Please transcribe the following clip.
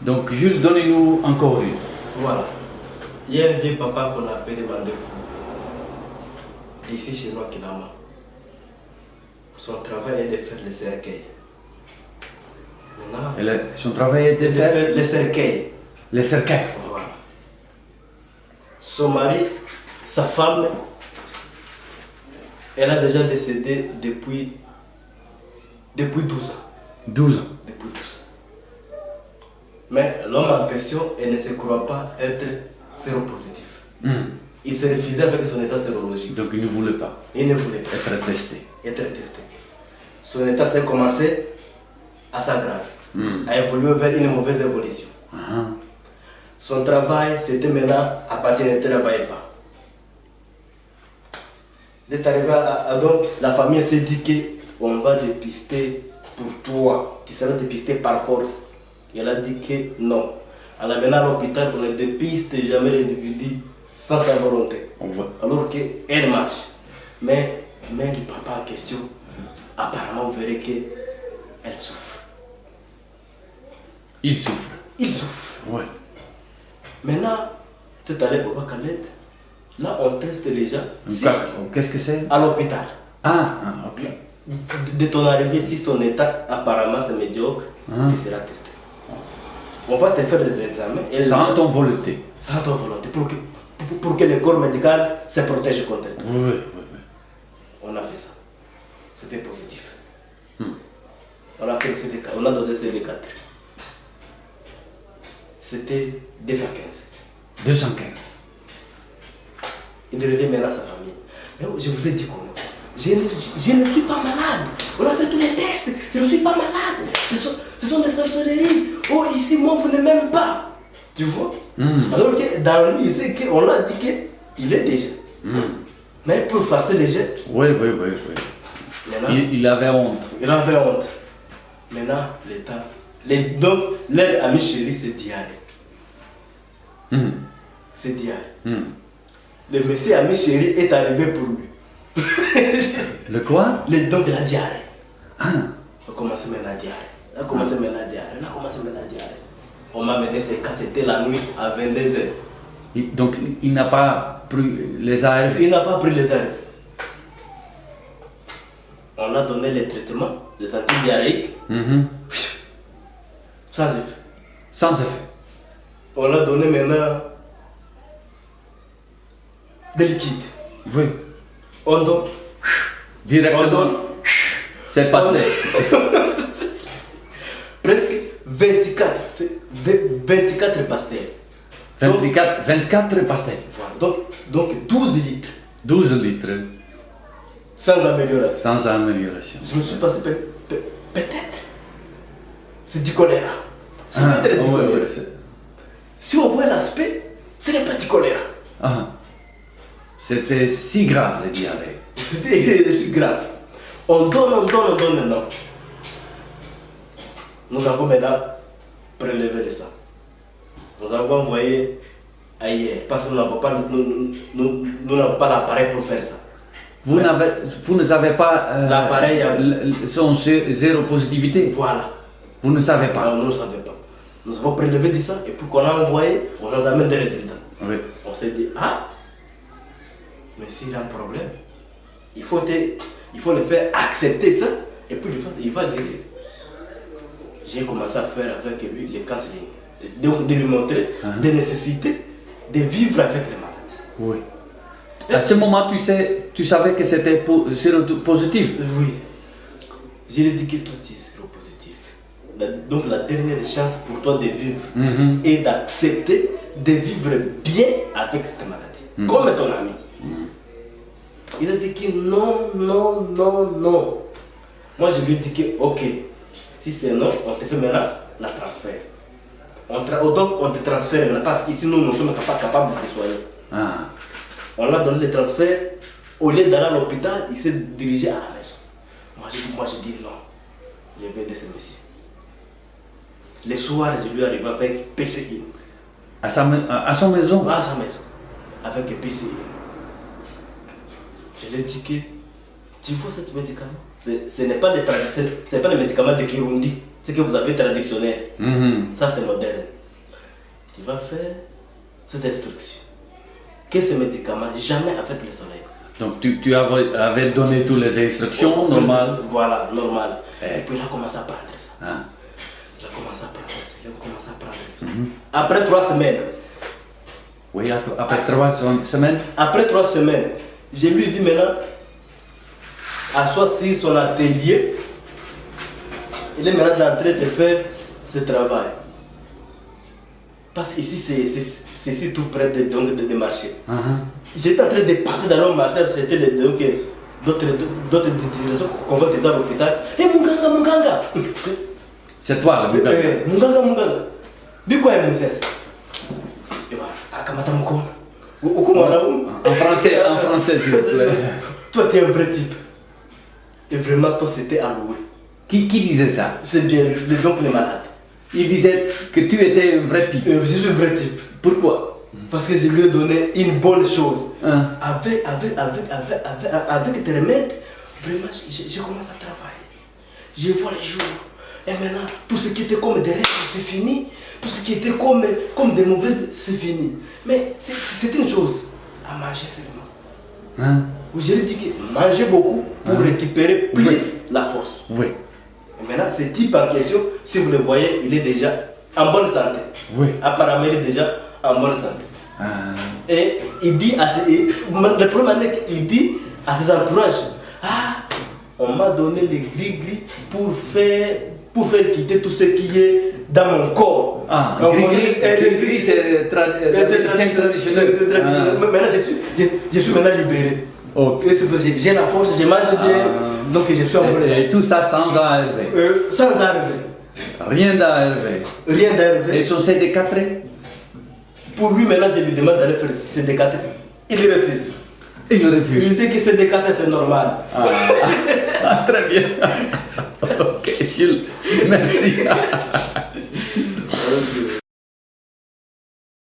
Donc Jules, donnez-nous encore une. Voilà. Il y a un vieux papa qu'on appelle Mandefou. Ici chez nous à Kinama. Son travail est de faire les cercueils. Maintenant, Son travail est de faire les cercueils. les cercueils. Voilà. Son mari, sa femme, elle a déjà décédé depuis 12 ans. 12 ans. Depuis 12 ans. Mais l'homme en question, elle ne se croit pas être séropositif. Il se refusait avec son état sérologique. Donc il ne voulait pas Il ne voulait pas être testé. être testé. Son état s'est commencé à s'aggraver, à évoluer vers une mauvaise évolution. Son travail, c'était maintenant à partir de ne travailler pas. Il est arrivé donc la famille s'est dit qu'on va dépister pour toi, tu seras dépisté par force. Elle a dit que non. En l'amenant à l'hôpital, on ne dépiste jamais l'individu sans sa volonté. Alors qu'elle marche. Mais le papa en question, apparemment, vous verrez qu'elle souffre. Il souffre. Il souffre. Ouais. Maintenant, tu es allé au Bakalet. Là, on teste les gens. Qu'est-ce que c'est? À l'hôpital. Ok. De ton arrivée, si son état apparemment c'est médiocre, tu seras testé. On va te faire des examens. Sans ton volonté. Sans ton volonté. Pour que le corps médical se protège contre toi. Oui. On a fait ça. C'était positif. On a fait CD4. On a dosé CD4. C'était 215. 215. Il revient maintenant à sa famille. Je vous ai dit comment. Je ne suis pas malade. On a fait tous les tests. Je ne suis pas malade. Ce sont des sorcelleries. Oh, ici, moi, vous ne m'aimez pas. Tu vois? Alors que dans lui, il sait qu'on l'a dit qu'il est déjà. Mais pour farcer les jets. Oui. Il avait honte. Il avait honte. Maintenant, l'état. Donc, leur ami chéri, c'est diarrhée. C'est diarrhée. Le monsieur ami chéri est arrivé pour lui. Le quoi? Donc la diarrhée. On a commencé maintenant la diarrhée. On m'a mené ses cas, c'était la nuit à 22h. Donc il n'a pas pris les ARV? Il n'a pas pris les ARV. On a donné les traitements, les antidiarrhéiques. Sans effet. Sans effet. On a donné maintenant des liquides. Oui. On donne. Directement. C'est passé. Presque 24 pastilles. 24 pastilles. Voilà. Donc 12 litres. 12 litres. Sans amélioration. Sans amélioration. Je me suis passé peut-être. C'est du choléra. C'est peut-être du choléra. Si on voit l'aspect, ce n'est pas du choléra. C'était si grave le diarrhée. C'était si grave. On donne maintenant. Nous avons maintenant prélevé le sang. Nous avons envoyé ailleurs parce que nous n'avons pas l'appareil pour faire ça. Vous ne savez pas l'appareil son séropositivité? Voilà. Vous ne savez pas? Non, nous ne savons pas. Nous avons prélevé du sang et puis qu'on a envoyé, on nous amène des résultats. Oui. On s'est dit, mais s'il a un problème, il faut le faire accepter ça et puis il va guérir. J'ai commencé à faire avec lui le counseling. Donc de lui montrer des nécessités de vivre avec les malades. Oui. À ce moment, tu savais que c'était séropositif? Oui. Je lui ai dit que toi tu es séropositif. Donc la dernière chance pour toi de vivre et d'accepter de vivre bien avec cette maladie. Comme ton ami. Il a dit que non. Moi je lui ai dit que ok, si c'est non, on te fait maintenant la transfert. Donc on te transfère maintenant parce qu'ici nous ne sommes pas capables de te soigner. On l'a donné le transfert, au lieu d'aller à l'hôpital, il s'est dirigé à la maison. Moi je dis non, je vais aider ce monsieur. Le soir, je lui arrive avec PCI. À sa maison? À sa maison, avec PCI. Je lui ai dit que tu vois ce médicament, ce n'est pas des médicaments de Kirundi, ce que vous avez traditionnel. Ça c'est moderne. tu vas faire cette instruction. Que ce médicament, jamais avec le soleil. Donc tu avais donné toutes les instructions normales. Voilà, normal. Et puis il a commencé à prendre ça. Ah. Il a commencé à prendre ça. Il a commencé à prendre ça. Après 3 semaines. Oui, après 3 semaines. Après 3 semaines, je lui ai dit maintenant, asseoir sur son atelier. Il est maintenant en train de faire ce travail. Parce qu'ici, c'est ici tout près de marcher. J'étais en train de passer dans le marché, c'était d'autres utilisations qu'on voit déjà à l'hôpital. Hé, Munganga! C'est toi, le Munganga. Munganga. Biko est mon cesse. Et voilà, Akamata Mukona. En français, s'il vous plaît. Toi, tu es un vrai type. Et vraiment, toi, c'était alloué. Qui disait ça? C'est bien, donc les malades. Il disait que tu étais un vrai type. Je suis un vrai type. Pourquoi? Parce que je lui ai donné une bonne chose. Hein? Avec tes remèdes, vraiment, je commence à travailler. Je vois les jours. Et maintenant, tout ce qui était comme des règles, c'est fini. Tout ce qui était comme des mauvaises, c'est fini. Mais c'est une chose, à manger seulement. Hein? Je lui dis que manger beaucoup pour récupérer plus la force. Oui. Et maintenant, ce type en question, si vous le voyez, il est déjà en bonne santé. Oui. Apparemment, il est déjà en bonne santé. Et il dit le problème est qu'il dit à ses entourages, on m'a donné les gris-gris pour faire quitter tout ce qui est dans mon corps. Le gris, c'est traditionnel. Maintenant, je suis maintenant libéré. Okay. J'ai la force, je mange bien, donc je suis en bonne santé. Et tout ça sans ARV. Sans ARV. Rien d'ARV. Rien d'ARV. Et son CD4? Pour lui, maintenant, je lui demande d'aller faire CD4. Il refuse. Il refuse. Il dit que CD4 c'est normal. Très bien. Ok, Gilles. Merci.